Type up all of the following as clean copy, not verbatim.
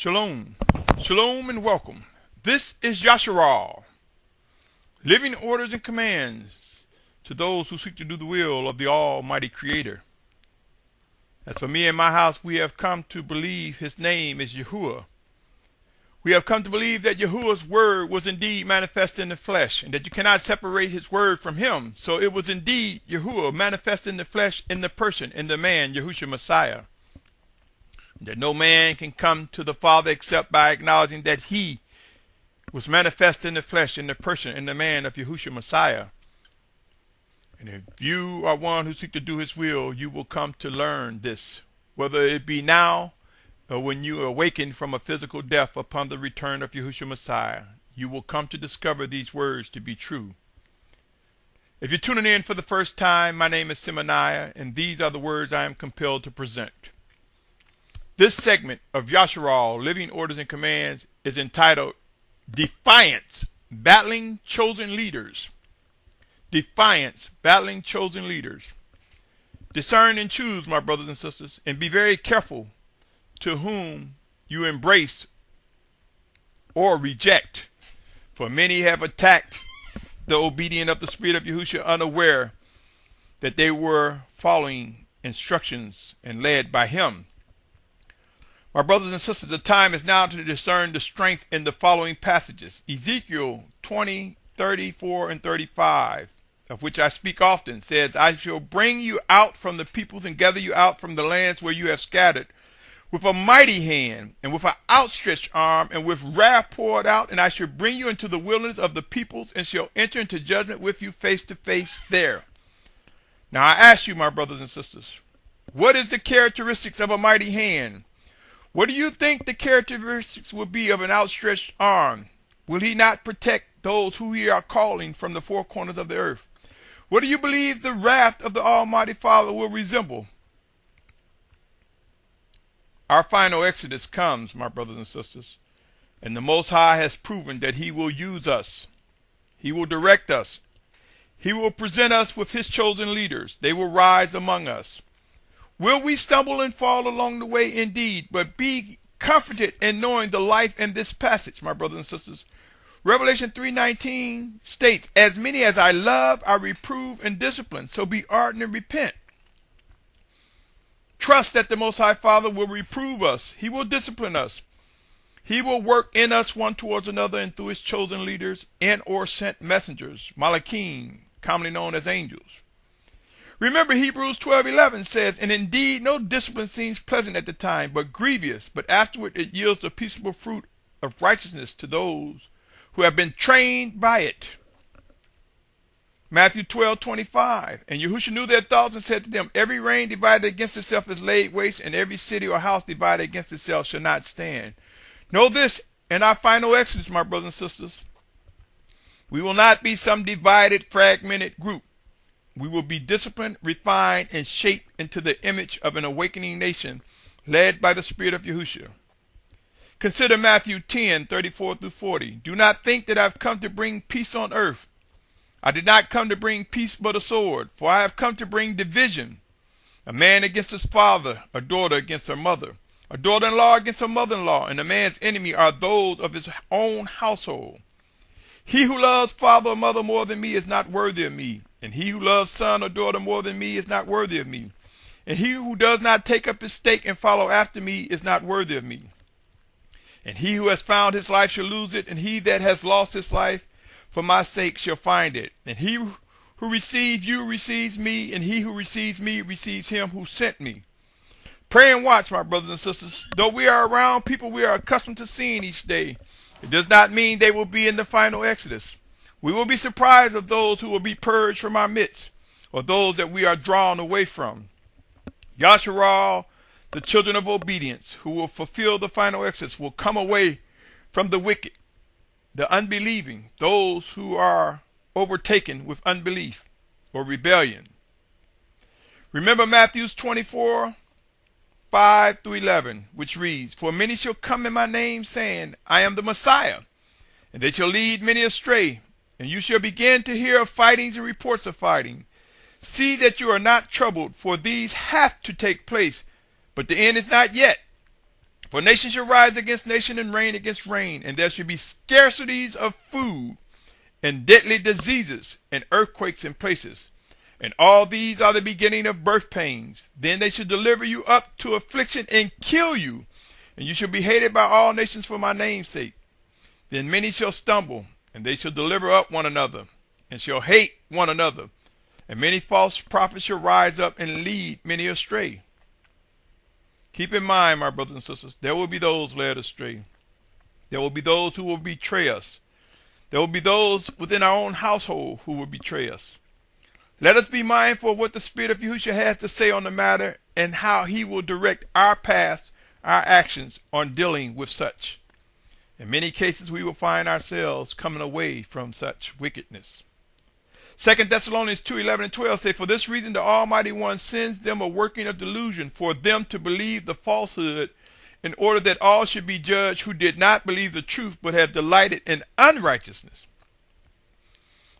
Shalom, shalom and welcome. This is Yashar'al, living orders and commands to those who seek to do the will of the Almighty Creator. As for me and my house, we have come to believe his name is Yahuwah. We have come to believe that Yahuwah's word was indeed manifest in the flesh, and that you cannot separate his word from him. So it was indeed Yahuwah manifest in the flesh, in the person, in the man, Yahushua Messiah. That no man can come to the Father except by acknowledging that he was manifest in the flesh, in the person, in the man of Yahushua Messiah. And if you are one who seeks to do his will, you will come to learn this, whether it be now or when you awaken from a physical death upon the return of Yahushua Messiah. You will come to discover these words to be true. If you're tuning in for the first time, my name is Symmanayah, and these are the words I am compelled to present. This segment of Yashar'al, Living Orders and Commands, is entitled Defiance Battling Chosen Leaders. Defiance Battling Chosen Leaders. Discern and choose, my brothers and sisters, and be very careful to whom you embrace or reject. For many have attacked the obedient of the Spirit of Yahushua unaware that they were following instructions and led by him. My brothers and sisters, the time is now to discern the strength in the following passages. Ezekiel 20, 34, and 35, of which I speak often, says, I shall bring you out from the peoples and gather you out from the lands where you have scattered, with a mighty hand and with an outstretched arm and with wrath poured out, and I shall bring you into the wilderness of the peoples and shall enter into judgment with you face to face there. Now I ask you, my brothers and sisters, what is the characteristics of a mighty hand? What do you think the characteristics will be of an outstretched arm? Will he not protect those who he are calling from the four corners of the earth? What do you believe the wrath of the Almighty Father will resemble? Our final exodus comes, my brothers and sisters, and the Most High has proven that he will use us. He will direct us. He will present us with his chosen leaders. They will rise among us. Will we stumble and fall along the way? Indeed, but be comforted in knowing the life in this passage, my brothers and sisters. Revelation 3:19 states, as many as I love, I reprove and discipline, so be ardent and repent. Trust that the Most High Father will reprove us. He will discipline us. He will work in us one towards another and through his chosen leaders and or sent messengers, malachim, commonly known as angels. Remember, Hebrews 12:11 says, and indeed no discipline seems pleasant at the time, but grievous, but afterward it yields the peaceable fruit of righteousness to those who have been trained by it. Matthew 12:25, and Yahushua knew their thoughts and said to them, every reign divided against itself is laid waste, and every city or house divided against itself shall not stand. Know this, in our final exodus, my brothers and sisters, we will not be some divided, fragmented group. We will be disciplined, refined, and shaped into the image of an awakening nation led by the Spirit of Yahushua. Consider Matthew 10:34 through 40. Do not think that I've come to bring peace on earth. I did not come to bring peace but a sword, for I have come to bring division. A man against his father, a daughter against her mother, a daughter-in-law against her mother-in-law, and a man's enemy are those of his own household. He who loves father or mother more than me is not worthy of me, and he who loves son or daughter more than me is not worthy of me. And he who does not take up his stake and follow after me is not worthy of me. And he who has found his life shall lose it, and he that has lost his life for my sake shall find it. And he who receives you receives me, and he who receives me receives him who sent me. Pray and watch, my brothers and sisters. Though we are around people we are accustomed to seeing each day, it does not mean they will be in the final exodus. We will be surprised of those who will be purged from our midst, or those that we are drawn away from. Yashar'al, the children of obedience, who will fulfill the final exodus, will come away from the wicked, the unbelieving, those who are overtaken with unbelief or rebellion. Remember Matthew 24:5 through 11, which reads, for many shall come in my name, saying, I am the Messiah, and they shall lead many astray. And you shall begin to hear of fightings and reports of fighting. See that you are not troubled, for these have to take place, but the end is not yet. For nation shall rise against nation and reign against reign, and there shall be scarcities of food and deadly diseases and earthquakes in places. And all these are the beginning of birth pains. Then they shall deliver you up to affliction and kill you, and you shall be hated by all nations for my name's sake. Then many shall stumble, and they shall deliver up one another, and shall hate one another. And many false prophets shall rise up and lead many astray. Keep in mind, my brothers and sisters, there will be those led astray. There will be those who will betray us. There will be those within our own household who will betray us. Let us be mindful of what the Spirit of Yahushua has to say on the matter and how he will direct our paths, our actions on dealing with such. In many cases, we will find ourselves coming away from such wickedness. 2 Thessalonians 2:11 and 12 say, For this reason the Almighty One sends them a working of delusion, for them to believe the falsehood, in order that all should be judged who did not believe the truth, but have delighted in unrighteousness.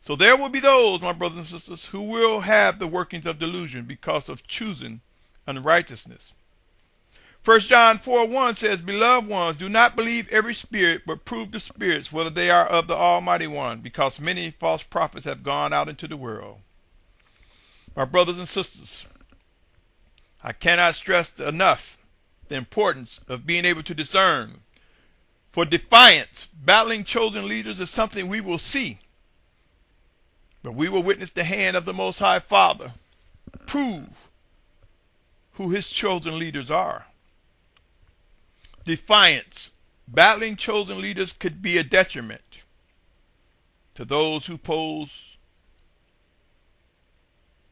So there will be those, my brothers and sisters, who will have the workings of delusion because of choosing unrighteousness. 1 John 4:1 says, Beloved ones, do not believe every spirit, but prove the spirits, whether they are of the Almighty One, because many false prophets have gone out into the world. My brothers and sisters, I cannot stress enough the importance of being able to discern. For Defiance Battling Chosen Leaders is something we will see, but we will witness the hand of the Most High Father prove who his chosen leaders are. Defiance Battling Chosen Leaders could be a detriment to those who pose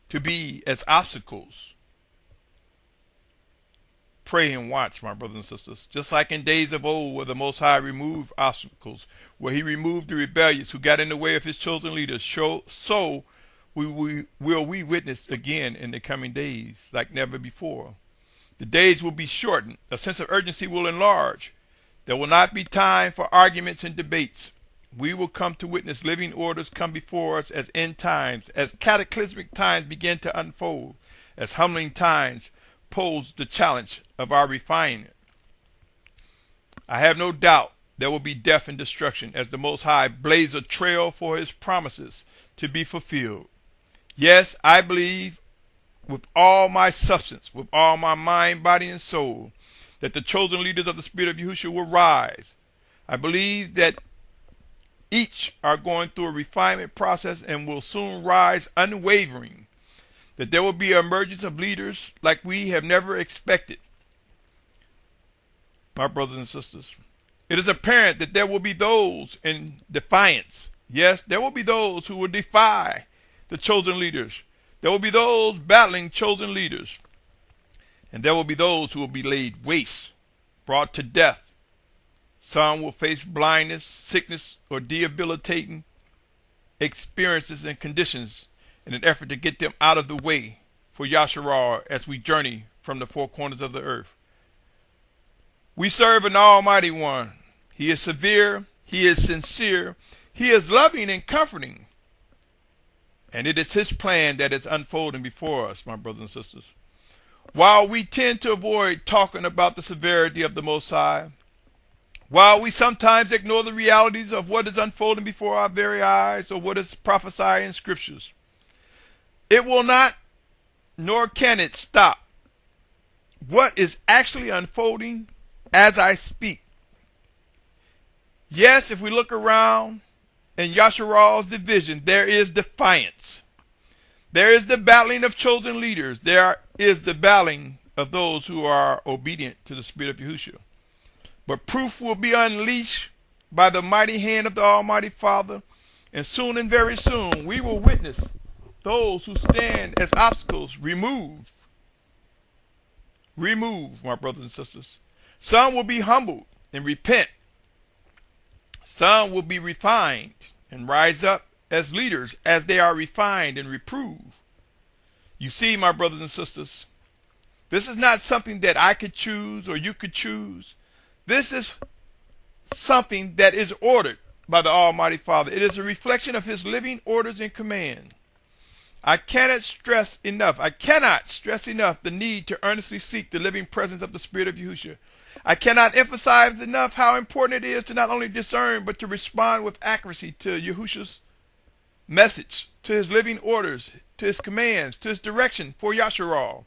to be as obstacles. Pray and watch, my brothers and sisters. Just like in days of old, where the Most High removed obstacles, where he removed the rebellious who got in the way of his chosen leaders, so will we witness again in the coming days like never before. The days will be shortened. A sense of urgency will enlarge. There will not be time for arguments and debates. We will come to witness living orders come before us as end times, as cataclysmic times begin to unfold, as humbling times pose the challenge of our refinement. I have no doubt there will be death and destruction as the Most High blazes a trail for his promises to be fulfilled. Yes, I believe with all my substance, with all my mind, body, and soul, that the chosen leaders of the Spirit of Yahushua will rise. I believe that each are going through a refinement process and will soon rise unwavering, that there will be an emergence of leaders like we have never expected. My brothers and sisters, it is apparent that there will be those in defiance. Yes, there will be those who will defy the chosen leaders. There will be those battling chosen leaders. And there will be those who will be laid waste, brought to death. Some will face blindness, sickness, or debilitating experiences and conditions in an effort to get them out of the way for Yashar'al as we journey from the four corners of the earth. We serve an Almighty One. He is severe. He is sincere. He is loving and comforting. And it is his plan that is unfolding before us, my brothers and sisters. While we tend to avoid talking about the severity of the Most High, while we sometimes ignore the realities of what is unfolding before our very eyes or what is prophesied in scriptures, it will not, nor can it stop what is actually unfolding as I speak. Yes, if we look around in Yashar'al's division, there is defiance. There is the battling of chosen leaders. There is the battling of those who are obedient to the Spirit of Yahushua. But proof will be unleashed by the mighty hand of the Almighty Father. And soon and very soon, we will witness those who stand as obstacles removed. Removed, my brothers and sisters. Some will be humbled and repent. Some will be refined and rise up as leaders as they are refined and reproved. You see, my brothers and sisters, this is not something that I could choose or you could choose. This is something that is ordered by the Almighty Father. It is a reflection of his living orders and command. I cannot stress enough the need to earnestly seek the living presence of the Spirit of Yahushua. I cannot emphasize enough how important it is to not only discern, but to respond with accuracy to Yahushua's message, to his living orders, to his commands, to his direction for Yashar'al.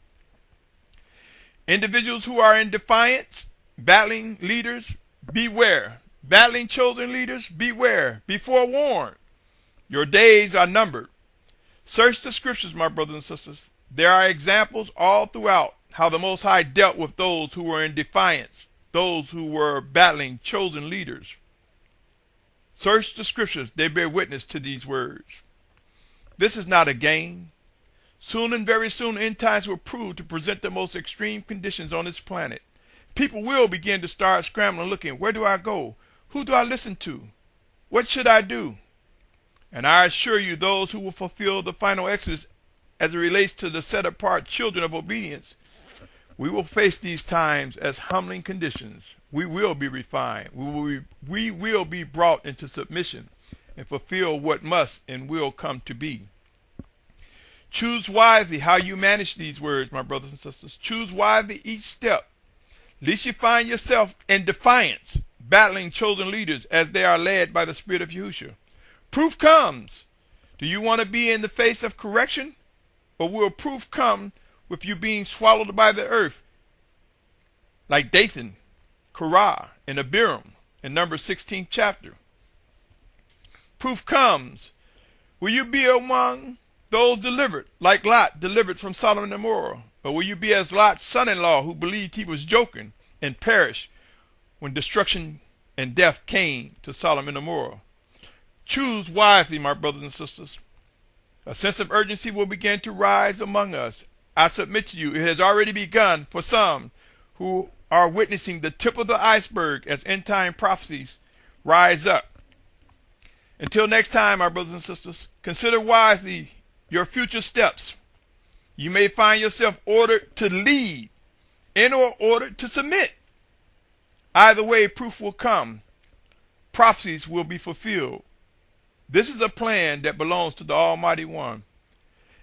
Individuals who are in defiance, battling leaders, beware. Battling chosen leaders, beware. Be forewarned. Your days are numbered. Search the scriptures, my brothers and sisters. There are examples all throughout how the Most High dealt with those who were in defiance, those who were battling chosen leaders. Search the scriptures. They bear witness to these words. This is not a game. Soon and very soon, end times will prove to present the most extreme conditions on this planet. People will begin to start scrambling, looking, where do I go? Who do I listen to? What should I do? And I assure you, those who will fulfill the final exodus as it relates to the set-apart children of obedience, we will face these times as humbling conditions. We will be refined. We will be brought into submission and fulfill what must and will come to be. Choose wisely how you manage these words, my brothers and sisters. Choose wisely each step, lest you find yourself in defiance, battling chosen leaders as they are led by the Spirit of Yahushua. Proof comes. Do you want to be in the face of correction? Or will proof come with you being swallowed by the earth, like Dathan, Korah, and Abiram in Numbers 16th chapter? Proof comes. Will you be among those delivered, like Lot delivered from Sodom and Gomorrah? Or will you be as Lot's son-in-law who believed he was joking and perished when destruction and death came to Sodom and Gomorrah? Choose wisely, my brothers and sisters. A sense of urgency will begin to rise among us. I submit to you, it has already begun for some who are witnessing the tip of the iceberg as end-time prophecies rise up. Until next time, my brothers and sisters, consider wisely your future steps. You may find yourself ordered to lead and or ordered to submit. Either way, proof will come. Prophecies will be fulfilled. This is a plan that belongs to the Almighty One.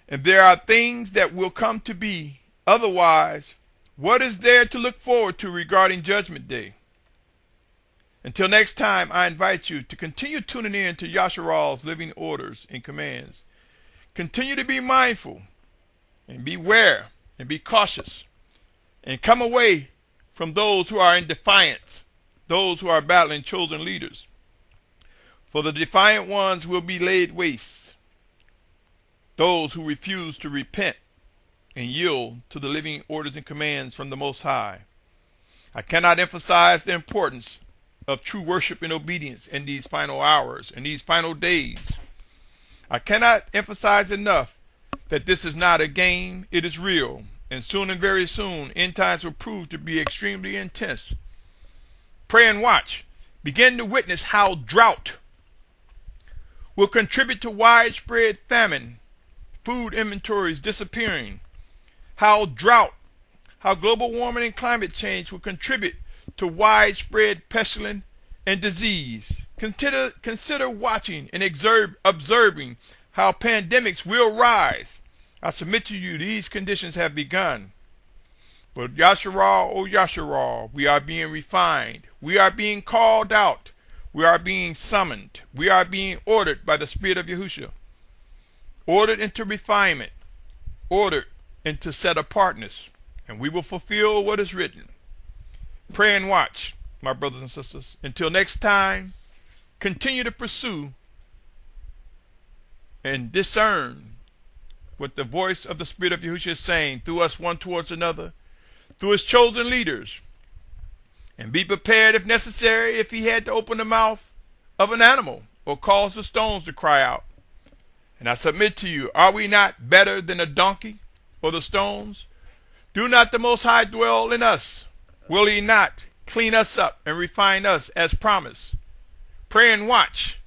And there are things that will come to be. Otherwise, what is there to look forward to regarding Judgment Day? Until next time, I invite you to continue tuning in to Yashar'al's living orders and commands. Continue to be mindful and beware and be cautious. And come away from those who are in defiance, those who are battling chosen leaders. For the defiant ones will be laid waste. Those who refuse to repent and yield to the living orders and commands from the Most High. I cannot emphasize the importance of true worship and obedience in these final hours, in these final days. I cannot emphasize enough that this is not a game, it is real. And soon and very soon, end times will prove to be extremely intense. Pray and watch. Begin to witness how drought will contribute to widespread famine, food inventories disappearing, how global warming and climate change will contribute to widespread pestilence and disease. Consider watching and observing how pandemics will rise. I submit to you, these conditions have begun. But Yashar'al, oh Yashar'al, we are being refined. We are being called out. We are being summoned. We are being ordered by the Spirit of Yahushua. Ordered into refinement. Ordered into set apartness. And we will fulfill what is written. Pray and watch, my brothers and sisters. Until next time, continue to pursue and discern what the voice of the Spirit of Yahushua is saying through us one towards another, through his chosen leaders. And be prepared if necessary, if he had to open the mouth of an animal or cause the stones to cry out. And I submit to you, are we not better than a donkey or the stones? Do not the Most High dwell in us? Will he not clean us up and refine us as promised? Pray and watch.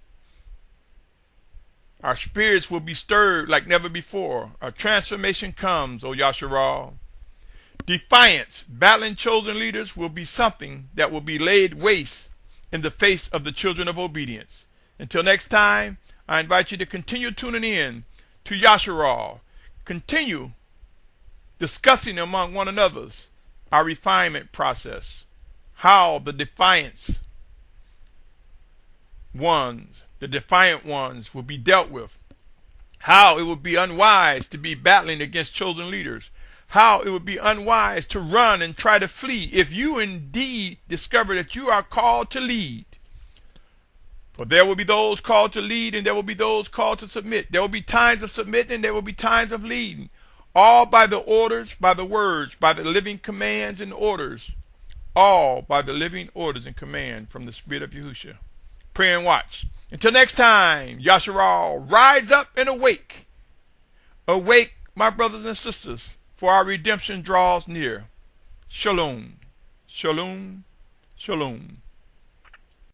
Our spirits will be stirred like never before. A transformation comes, O Yashar'al. Defiance, battling chosen leaders will be something that will be laid waste in the face of the children of obedience. Until next time, I invite you to continue tuning in to Yashar'al. Continue discussing among one another's our refinement process. how the defiant ones will be dealt with, how it would be unwise to be battling against chosen leaders, how it would be unwise to run and try to flee if you indeed discover that you are called to lead. For there will be those called to lead, and there will be those called to submit. There will be times of submitting, and there will be times of leading. All by the orders, by the words, by the living commands and orders. All by the living orders and command from the Spirit of Yahushua. Pray and watch. Until next time, Yashar'al, rise up and awake. Awake, my brothers and sisters, for our redemption draws near. Shalom, shalom, shalom.